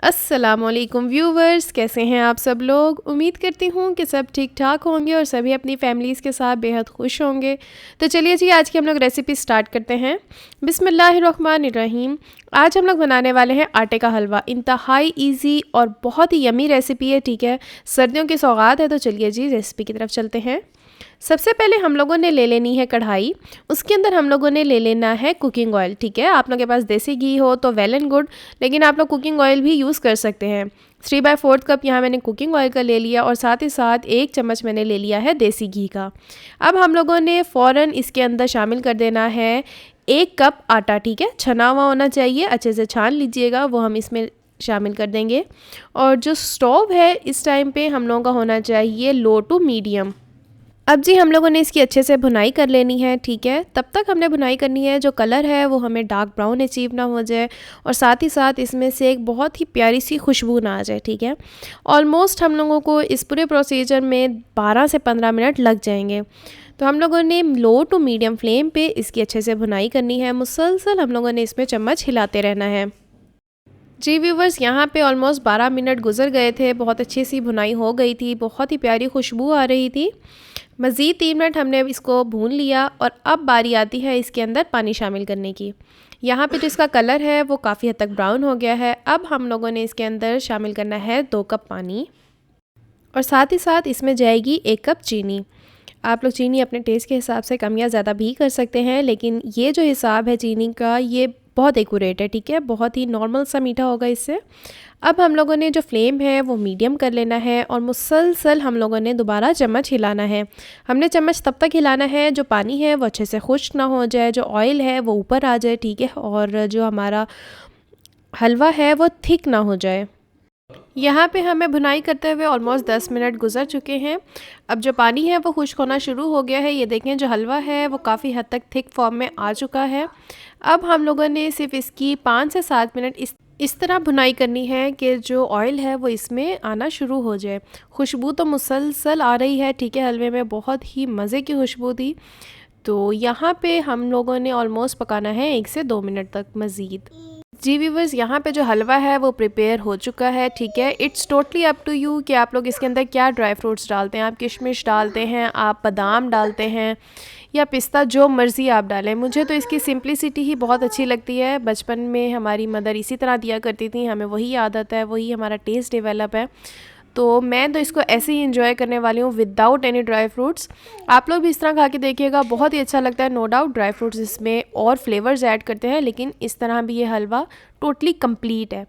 अस्सलामुअलैकुम व्यूवर्स, कैसे हैं आप सब लोग। उम्मीद करती हूँ कि सब ठीक ठाक होंगे और सभी अपनी फैमिलीज़ के साथ बेहद खुश होंगे। तो चलिए जी, आज की हम लोग रेसिपी स्टार्ट करते हैं। बिस्मिल्लाहिर्रहमानिर्रहीम। आज हम लोग बनाने वाले हैं आटे का हलवा। इंतहाई इजी और बहुत ही यमी रेसिपी है, ठीक है। सर्दियों की सौगात है, तो चलिए जी रेसिपी की तरफ चलते हैं। सबसे पहले हम लोगों ने ले लेनी है कढ़ाई। उसके अंदर हम लोगों ने ले लेना है कुकिंग ऑयल, ठीक है। आप लोगों के पास देसी घी हो तो वेल एंड गुड, लेकिन आप लोग कुकिंग ऑयल भी यूज़ कर सकते हैं। 3/4 कप यहाँ मैंने कुकिंग ऑयल का ले लिया और साथ ही साथ 1 चम्मच मैंने ले लिया है देसी घी का। अब हम लोगों ने फ़ौरन इसके अंदर शामिल कर देना है 1 कप आटा, ठीक है। छना हुआ होना चाहिए, अच्छे से छान लीजिएगा, वो हम इसमें शामिल कर देंगे। और जो स्टोव है इस टाइम पे हम लोगों का होना चाहिए लो टू मीडियम। अब जी हम लोगों ने इसकी अच्छे से भुनाई कर लेनी है, ठीक है। तब तक हमने भुनाई करनी है जो कलर है वो हमें डार्क ब्राउन अचीव ना हो जाए और साथ ही साथ इसमें से एक बहुत ही प्यारी सी खुशबू ना आ जाए, ठीक है। ऑलमोस्ट हम लोगों को इस पूरे प्रोसीजर में 12 से 15 मिनट लग जाएंगे। तो हम लोगों ने लो टू मीडियम फ्लेम पे इसकी अच्छे से भुनाई करनी है। मुसलसल हम लोगों ने इसमें चम्मच हिलाते रहना है। जी व्यूवर्स, यहाँ पे ऑलमोस्ट 12 मिनट गुजर गए थे, बहुत अच्छी सी भुनाई हो गई थी, बहुत ही प्यारी खुशबू आ रही थी। मज़ीद 3 मिनट हमने अब इसको भून लिया और अब बारी आती है इसके अंदर पानी शामिल करने की। यहाँ पे जो इसका कलर है वो काफ़ी हद तक ब्राउन हो गया है। अब हम लोगों ने इसके अंदर शामिल करना है 2 कप पानी और साथ ही साथ इसमें जाएगी 1 कप चीनी। आप लोग चीनी अपने टेस्ट के हिसाब से कम या ज़्यादा भी कर सकते हैं, लेकिन ये जो हिसाब है चीनी का ये बहुत एक्यूरेट है, ठीक है। बहुत ही नॉर्मल सा मीठा होगा इससे। अब हम लोगों ने जो फ्लेम है वो मीडियम कर लेना है और मुसलसल हम लोगों ने दोबारा चम्मच हिलाना है। हमने चम्मच तब तक हिलाना है जो पानी है वो अच्छे से खुश्क ना हो जाए, जो ऑयल है वो ऊपर आ जाए, ठीक है। और जो हमारा हलवा है वो थिक ना हो जाए। यहाँ पे हमें भुनाई करते हुए ऑलमोस्ट 10 मिनट गुजर चुके हैं। अब जो पानी है वो खुश्क होना शुरू हो गया है। ये देखें जो हलवा है वो काफ़ी हद तक थिक फॉर्म में आ चुका है। अब हम लोगों ने सिर्फ इसकी 5 से 7 मिनट इस तरह भुनाई करनी है कि जो ऑयल है वो इसमें आना शुरू हो जाए। खुशबू तो मुसलसल आ रही है, ठीक है। हलवे में बहुत ही मज़े की खुशबू थी। तो यहाँ पे हम लोगों ने ऑलमोस्ट पकाना है 1 से 2 मिनट तक मज़ीद। जी व्यूवर्स, यहाँ पे जो हलवा है वो प्रिपेयर हो चुका है, ठीक है। It's totally up to you कि आप लोग इसके अंदर क्या ड्राई फ्रूट्स डालते हैं। आप किशमिश डालते हैं, आप बादाम डालते हैं या पिस्ता, जो मर्ज़ी आप डालें। मुझे तो इसकी सिंप्लिसिटी ही बहुत अच्छी लगती है। बचपन में हमारी मदर इसी तरह दिया करती थी, हमें वही आदत है, वही हमारा टेस्ट डेवलप है। तो मैं तो इसको ऐसे ही इंजॉय करने वाली हूँ विदाउट एनी ड्राई फ्रूट्स। आप लोग भी इस तरह खा के देखिएगा, बहुत ही अच्छा लगता है। नो डाउट ड्राई फ्रूट्स इसमें और फ्लेवर्स ऐड करते हैं, लेकिन इस तरह भी ये हलवा टोटली कंप्लीट है।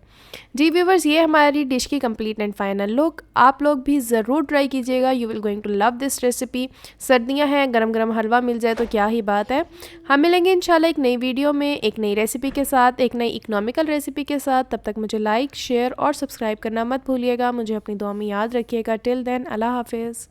जी व्यूवर्स, ये हमारी डिश की कंप्लीट एंड फाइनल लुक। आप लोग भी ज़रूर ट्राई कीजिएगा, you will going to love this recipe. सर्दियां हैं, गरम गरम हलवा मिल जाए तो क्या ही बात है। हम मिलेंगे इंशाल्लाह एक नई वीडियो में, एक नई रेसिपी के साथ, एक नई इकोनॉमिकल रेसिपी के साथ। तब तक मुझे लाइक, शेयर और सब्सक्राइब करना मत भूलिएगा। मुझे अपनी दुआ में याद रखिएगा। टिल देन, अल्लाह हाफिज़।